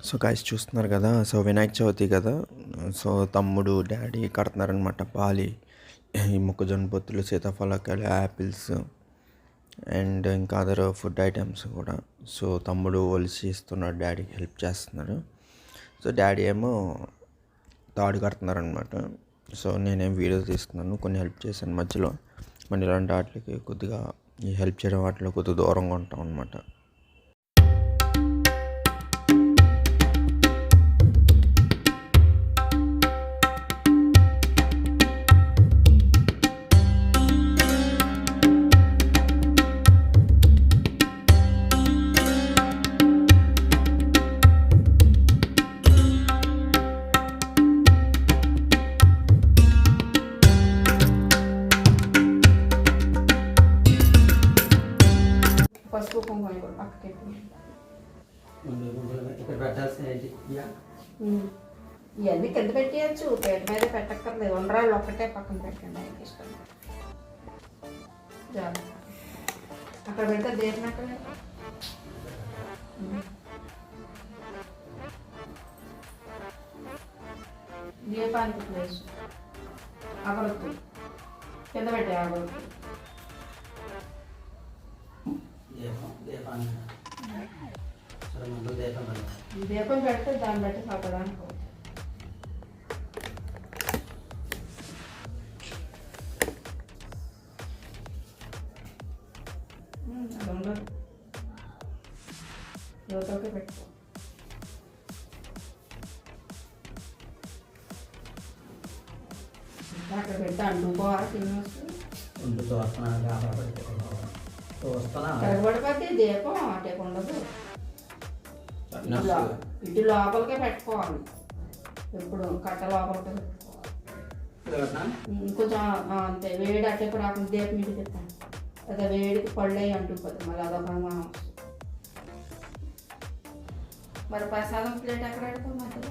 So guys చూస్తున్నారు కదా. So Vinayaka Chavithi కదా. సో తమ్ముడు డాడీ కడుతున్నారనమాట పాలి ఈ మొక్కజొన్న పొత్తులు, సీతాఫలకాయలు, యాపిల్స్ అండ్ ఇంకా అదర్ ఫుడ్ ఐటమ్స్ కూడా. సో తమ్ముడు ఒలిసి ఇస్తున్నాడు, డాడీకి హెల్ప్ చేస్తున్నాడు. సో డాడీ ఏమో తాడు కడుతున్నారనమాట. సో నేనేం వీడియో తీస్తున్నాను, కొన్ని హెల్ప్ చేశాను మధ్యలో. మన ఇలాంటి వాటికి కొద్దిగా ఈ హెల్ప్ చేయడం వాటిలో కొద్దిగా దూరంగా ఉంటాం అనమాట. పసుపు కుంకుమ కూడా పక్కకి ఇక్కడ పెట్టాల్సిన ఇవన్నీ కింద పెట్టేయచ్చు, పేట మీద పెట్టక్కర్లేదు. ఉండ్రాళ్ళు ఒక్కటే పక్కన పెట్టండి ఆయనకి ఇష్టం. అక్కడ పెడితే దీపం అక్కడ దీపానికి ప్లేస్ అగరొద్దు కింద పెట్టే అగరొద్దు. దీపం పెడితే దాన్ని బట్టి చదవడానికి అవుతుంది. అది ఉండదు, యువతకే పెట్టుకో. అక్కడ పెడితే అంటుకోవాలి తినేసి కరగబడిపోతే దీపం అటే ఉండదు. ఇటు లోపలికే పెట్టుకోవాలి, ఇప్పుడు కట్ట లోపలికే పెట్టుకోవాలి. కొంచెం అంతే వేడి అట్టే కూడా అక్కడ దీపం ఇటు తిప్పాను, అదే వేడికి పళ్ళు అయ్యి అంటుకుపోతుంది. మరి అదొక అనుమానం. మరి ప్రసాదం ప్లేట్ ఎక్కడ పెడతాం మధ్యలో?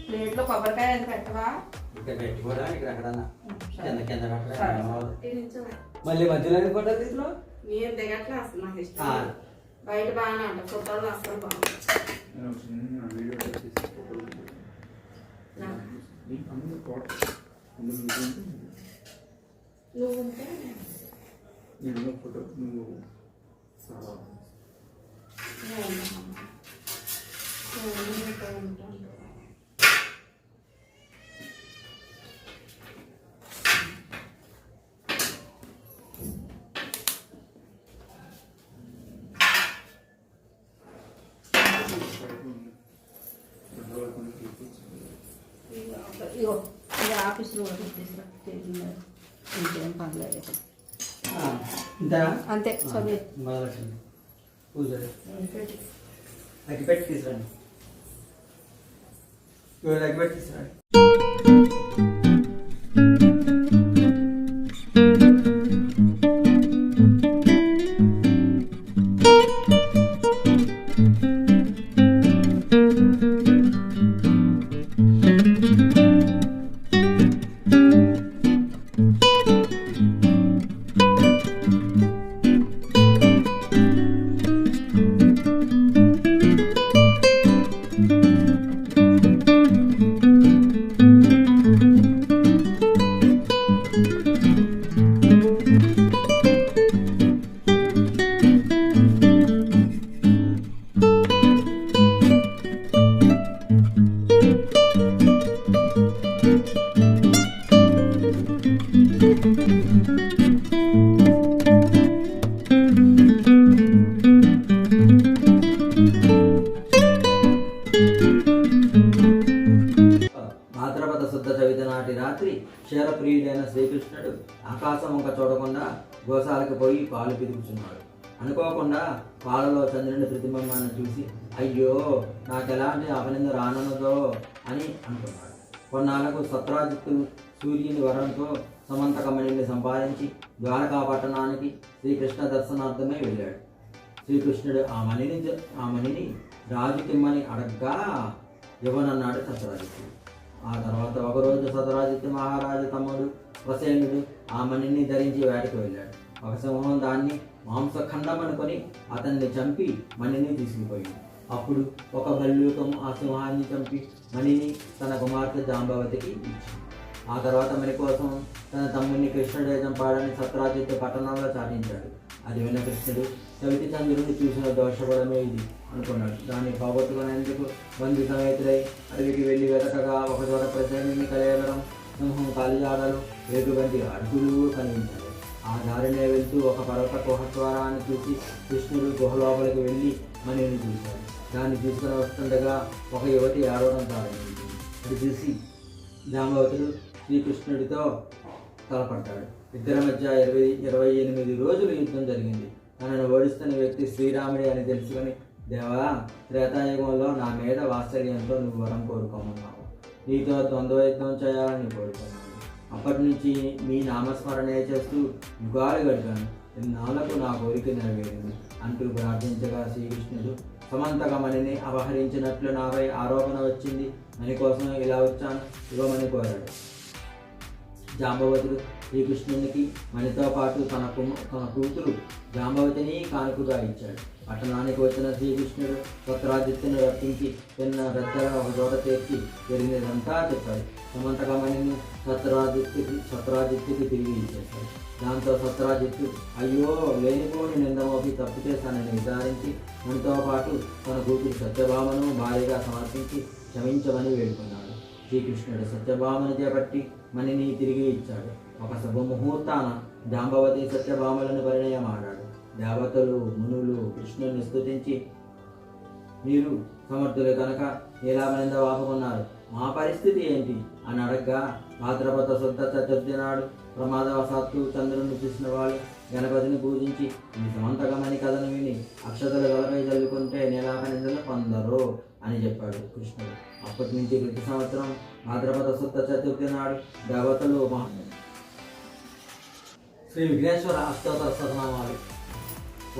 ప్లేట్లో కొబ్బరికాయ అది పెట్టవా? మళ్ళీ మధ్యలో నేను దిగట్లే, అసలు నాకు ఇష్టం. బయట బాగానే అంట, ఫోటోలు అసలు బాగుంది. నువ్వు ఉంటే ఇగో ఇది ఆఫీస్లో ఇంకేం పర్లేదు. అంతే చదివి పూజ అగ్గిపెట్టి తీసుకురండి, అగ్గిపెట్టి తీసుకురండి. భాద్రపద శుద్ధ చవితి నాటి రాత్రి క్షీరప్రియుడైన శ్రీకృష్ణుడు ఆకాశం వంక చూడకుండా గోశాలకు పోయి పాలు పిదుకుచున్నాడు. అనుకోకుండా పాలలో చంద్రుని ప్రతిబింబాన్ని చూసి అయ్యో నాకెలాంటి అపనింద రానున్నదో అని అనుకున్నాడు. కొన్నాళ్లకు సత్రాజిత్తు సూర్యుని వరంతో సమంతకమణిని సంపాదించి ద్వారకా పట్టణానికి శ్రీకృష్ణ దర్శనార్థమై వెళ్ళాడు. శ్రీకృష్ణుడు ఆ మణిని రాజుకిమ్మని అడగ్గా ఇవ్వనన్నాడు సత్రాజిత్తు. ఆ తర్వాత ఒకరోజు సత్రాజిత్తు మహారాజు తమ్ముడు ప్రసేనుడు ఆ మణిని ధరించి వేటకు వెళ్ళాడు. ఒక సింహం దాన్ని మాంసఖండం అనుకొని అతన్ని చంపి మణిని తీసుకుపోయింది. అప్పుడు ఒక భల్లూకం ఆ సింహాన్ని చంపి మణిని తన కుమార్తె జాంబవతికి ఇచ్చింది. ఆ తర్వాత మణి కోసం తన తమ్ముడిని కృష్ణుడే చంపాడని సత్రాజిత్ పట్టణంలో చాటించాడు. అది విన్న కృష్ణుడు చవితి చంద్రుడిని చూసిన దోషపడమే ఇది అనుకున్నాడు. దాన్ని పోగొట్టుకునేందుకు బంధు సమేతుడై అడవికి వెళ్ళి వెతకగా ఒకచోట ప్రసేమిని కలేవరం, సింహం కాలిజాడలు, వేగుబంటి అడుగులు కనిపించాయి. ఆ దారినే వెళ్తూ ఒక పర్వత గుహద్వారాన్ని చూసి కృష్ణుడు గుహ లోపలికి వెళ్ళి మణిని చూశాడు. దాన్ని తీసుకుని వస్తుండగా ఒక యువతి ఆడవడం ప్రారంభించింది. అది చూసి జాంబవతుడు శ్రీకృష్ణుడితో తలపడ్డాడు. ఇద్దరి మధ్య 28 రోజులు యుద్ధం జరిగింది. తనను ఓడిస్తున్న వ్యక్తి శ్రీరాముడే అని తెలుసుకొని, దేవా, త్రేతాయుగంలో నా మీద వాత్సల్యంతో నువ్వు వరం కోరుకోమన్నావు. నీతో ద్వంద్వయుద్ధం చేయాలని కోరుకున్నాను. అప్పటి నుంచి మీ నామస్మరణే చేస్తూ యుగాలు గడిపాను. ఇన్నాళ్లకు నా కోరిక నెరవేరింది అంటూ ప్రార్థించగా శ్రీకృష్ణుడు సమంతకమణిని అపహరించినట్లు నాపై ఆరోపణ వచ్చింది. మణి కోసం ఇలా వచ్చాను, ఇవ్వమని కోరాడు. జాంబవతుడు శ్రీకృష్ణునికి మణితో పాటు తన కూతురు జాంబవతిని కానుకగా ఇచ్చాడు. పట్టణానికి వచ్చిన శ్రీకృష్ణుడు సత్రాజిత్తును రప్పించి తిన్న పెద్దగా ఒక చోట చేర్చి జరిగినదంతా చెప్పాడు. సమంతకమణిని సత్రాజిత్తుకి తిరిగి ఇచ్చేశాడు. దాంతో సత్రాజిత్తు అయ్యో, లేనిపోని నిందమోపి తప్పు చేశానని నిర్ధారించి మణితో పాటు తన కూతురు సత్యభామను భార్యగా సమర్పించి క్షమించమని వేడుకున్నాడు. శ్రీకృష్ణుడు సత్యభామను చేపట్టి మణిని తిరిగి ఇచ్చాడు. ఒక శుభముహూర్తాన జాంబవతి సత్యభామలను పరిణయమాడాడు. దేవతలు, మునులు కృష్ణుని స్తుతించి, మీరు సమర్థులు కనుక ఎలా మనింద వాపుకున్నారు, మా పరిస్థితి ఏంటి అని అడగ్గా, భాద్రపద శుద్ధ చతుర్థి నాడు ప్రమాదవశాత్తు చంద్రుని చూసిన వాళ్ళు గణపతిని పూజించి ఈ సమంతకమణి కథను విని అక్షతలు గలపై చల్లుకుంటే నేలాక నిందలు పొందరు అని చెప్పాడు కృష్ణుడు. అప్పటి నుంచి ప్రతి సంవత్సరం భాద్రపద శుద్ధ చతుర్థి నాడు దేవతలు శ్రీ విఘ్నేశ్వర అష్టోత్తర శతనామాలు.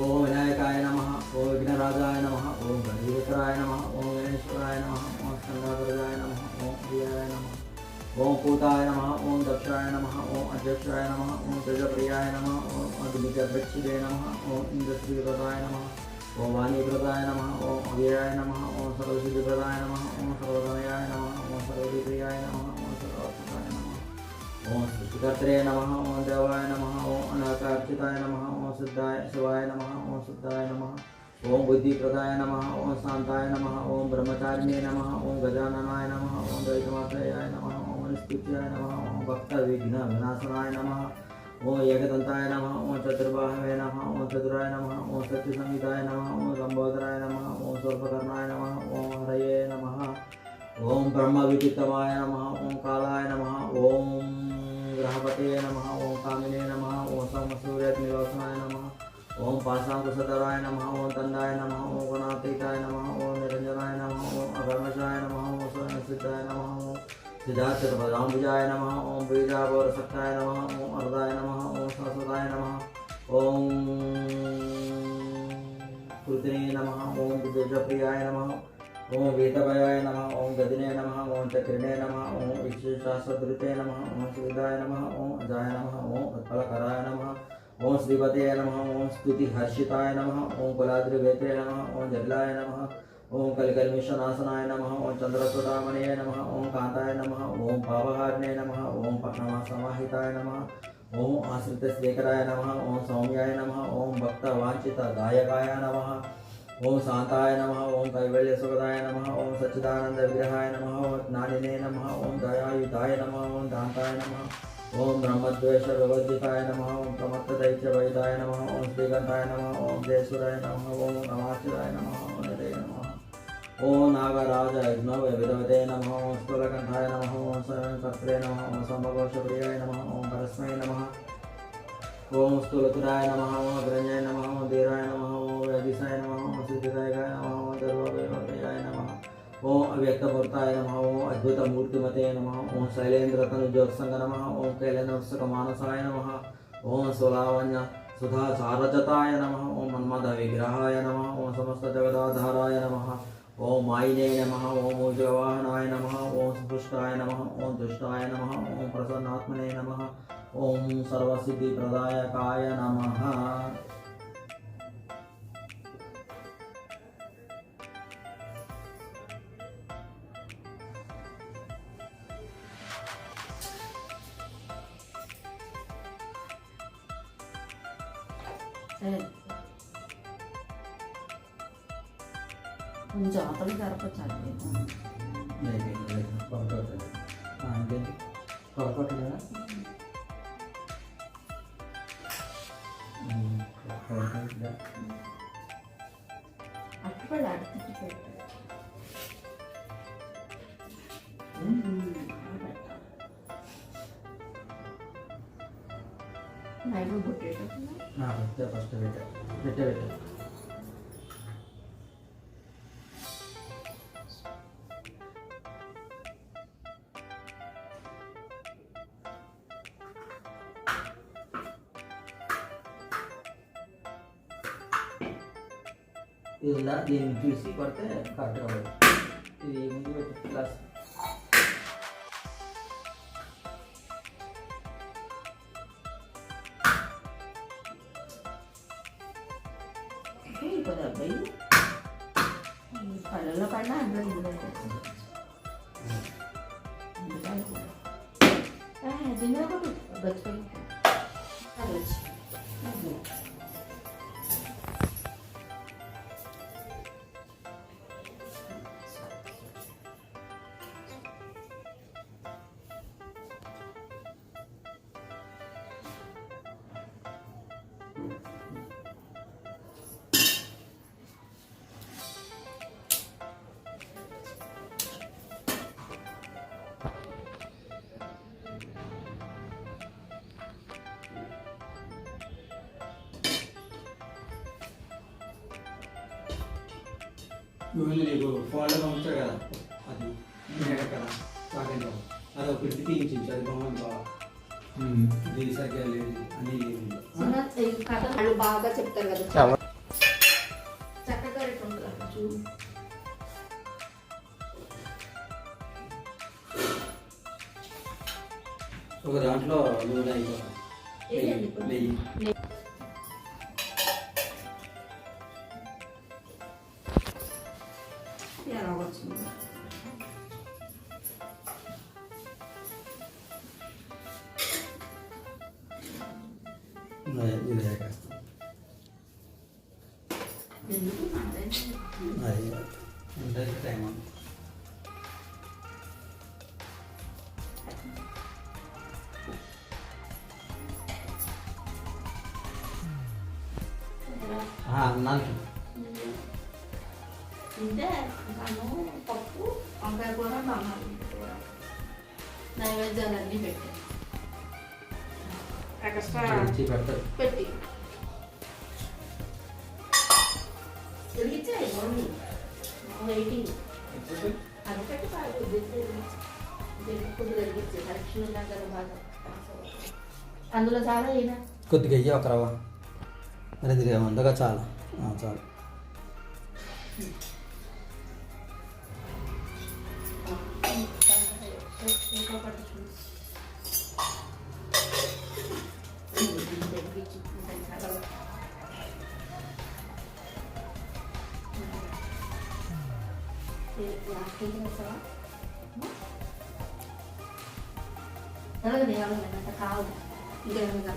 ఓం వినాయకాయ నమః, ఓం విఘ్నరాజాయ నమః, ఓం గణేశ్వరాయ నమః, ఓం గణేశ్వరాయ నమః, ఓం స్కందాధరాయ నమః, ఓం ప్రియాయ నమః, ఓం పూతాయ నమః, ఓం దక్షాయ నమః, ఓం అధ్యక్షాయ నమః, ఓం తేజప్రియాయ నమః, ఓం అగ్నిగర్భక్షిదే నమః, ఓం ఇంద్రశ్రీవ్రతాయ నమః, ఓం వాణీవ్రతాయ నమః, ఓం అవ్యయాయ నమః, ఓం సర్వసిద్ధిప్రదాయ నమః, ఓం సర్వతనయాయ నమః, ఓం సర్వదిప్రియాయ నమః, ఓం సర్వాత్మకాయ నమః, ఓం సృష్టికర్త్రే నమః, ఓం దేవాయ నమః, ఓం అనాథార్చితాయ నమః, ఓం సిద్ధాయ శివాయ నమః, ఓం సిద్ధాయ నమః, ఓం బుద్ధిప్రదాయ నమః, ఓం శాంతాయ నమః, ఓం బ్రహ్మచారిణే నమః, ఓం గజాననాయ నమః, ఓం ద్వైతమాత్రేయాయ నమః, ఓం నిస్తుత్యాయ నమః, ఓం భక్త విఘ్న వినాశనాయ నమః, ఓం ఏకదంతాయ నమః, ఓం చతుర్బాహవే నమః, ఓం చతురాయ నమః, ఓం సత్యసంహితాయ నమః, ఓం లంబోదరాయ నమః, ఓం స్వల్పకర్ణాయ నమః, ఓం హరయే నమః, ఓం బ్రహ్మ విచిత్తమాయ నమః, ఓం కాలాయ నమః, ఓం గ్రహపతే నమః, ఓం కామినే నమః, ఓం సమసూర్యగ్నిలోచనాయ నమః, ఓం పాశాంకుశధరాయ నమః, ఓం తండాయ నమః, ఓం గుణాతీతాయ నమః, ఓం నిరంజనాయ నమః, ఓం అకర్మషాయ నమః, ఓం స్వయంసిద్ధాయ నమః, ఓం సిద్ధార్థపదాంబుజాయ నమః, ఓం బీజాపౌరసక్తాయ నమః, ఓం అర్ధాయ నమః, ఓం సరస్వతాయ నమః, ఓం కృతినే నమః, ఓం విద్యుజప్రియాయ నమః, ఓం వీతభయాయ నమః, ఓం గదినే నమః, ఓం చక్రిణే నమః, ఓం విశ్వశాస్త్రధృతే నమః, ఓం సువిదాయ నమః, ఓం అజాయ నమః, ఓం ఉత్పలకరాయ నమః, ఓం శ్రీపతే నమః, ఓం స్తుతి హర్షితాయ నమః, ఓం కులాద్రివేత్రే నమః, ఓం జడ్లాయ నమః, ఓం కలికల్మిషనాశనాయ నమః, ఓం చంద్రసుడామణే నమః, ఓం కాంతాయ నమః, ఓం పావహారిణే నమః, ఓం పట్నమాసమాహితాయ నమః, ఓం ఆశ్రితశ్రీకరాయ నమః, ఓం సౌమ్యాయ నమః, ఓం భక్తవాంఛిత దాయకాయ నమః, ఓం శాంతాయ నమః, ఓం కైవల్యసుఖదాయ నమః, ఓం సచ్చిదానంద విగ్రహాయ నమః, ఓం జ్ఞానినే నమః, ఓం దయాయుధాయ నమః, ఓం దాంతాయ నమః, ఓం బ్రహ్మద్వేష వివర్జితాయ నమః, ఓం ప్రమత్తదైత్యవైదాయ నమః, ఓం శ్రీకంఠాయ నమః, ఓం జయసురాయ నమః, ఓం నమాచిరాయ నమః, ఓం నిలయ నమః, ఓం నాగరాజ యజ్ఞవ విధవతే నమః, ఓం స్థూలకంఠాయ నమః, ఓం స్వయంకర్త్రే నమః, ఓం సంభవోషప్రియాయ నమః, ఓం పరస్మై నమః, ఓం స్థూలతురాయ నమః, ఓం అగ్రజాయ నమః, ఓం ధీరాయ నమః, ఓం వ్యాధిసాయ నమః, ఓం సిద్ధిదాయకాయ నమః, ఓం ధర్వవేవర్తయాయ నమః, ఓం అవ్యక్తమూర్తాయ నమః, ఓం అద్భుతమూర్తిమతే నమః, ఓం శైలేంద్రతనుజోత్సంగ నమః, ఓం కైలనవత్సకమానసాయ నమః, ఓం సులావణ్య సుధాచారజతాయ నమః, ఓం మన్మథ విగ్రహాయ నమః, ఓం సమస్త జగదాధారాయ నమః, ఓం మాయినే నమః, ఓం మూజవాహనాయ నమః, ఓం స్పృష్టాయ నమః, ఓం దుష్టాయ నమః, ఓం ప్రసన్నాత్మనే నమః, ఓం సర్వసిద్ధిప్రదాయకాయ నమః. కొంచెం అవతల జరపచ్చండి. అట్టుపడి అట్టి పెట్టు. నైట్ పుట్టేటప్పుడు ఫస్ట్ పెట్టే ఇలా దీన్ని చూసి కొడితే కరెక్ట్గా అవ్వదు. ఇది ముందు పెట్టి క్లాస్ ఇప్పుడు అబ్బాయి పళ్ళలో పడినా అందులో దీనిలో కూడా గచ్చిపోయి నీకు ఫోన్లో పంపించాడు కదా, అది కదా చాకెంట్ అది ఒక పెట్టి తీయించు. అది బాగుంది బాగా, ఇది సరిగ్గా లేదు అని కథ వాళ్ళు బాగా చెప్తారు కదా, చక్కగా చూ ఒక దాంట్లో నూనె అయిపోతుంది, నెయ్యి ఎలా వచ్చింది. అది ఉంటుంది టైం. అన్నాను తింటే నేను పప్పు వంకాయ కూర బంగాళదుంప కూర నైవేద్యాలన్నీ పెట్టాను. ఎక్స్ట్రా పెట్టి వెలిగించాయి వెయిటింగ్ అది పెట్టి బాగా వెలిగించే కరెక్షన్ దగ్గర బాగా అందులో చాలా అయినా కొద్దిగా అయ్యి ఒక రవ్వ మరి ఇది ఉండగా చాలా చాలు. కాదు ఇంకా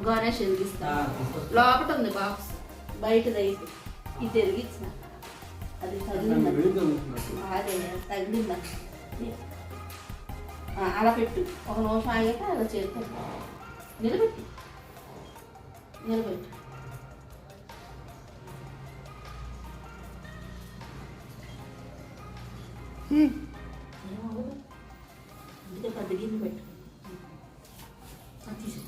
గణేష్ వెలిగిస్తా. లోపల ఉంది బాక్స్, బయటది అయితే ఇది వెలిగించిన అది అదే తగిలిందా. అలా పెట్టు, ఒక నిమిషం ఆగాక అలా చేస్తాను. నిలబెట్టు నిలబెట్టు. పెద్ద గిన్నె పెట్టు. తీసు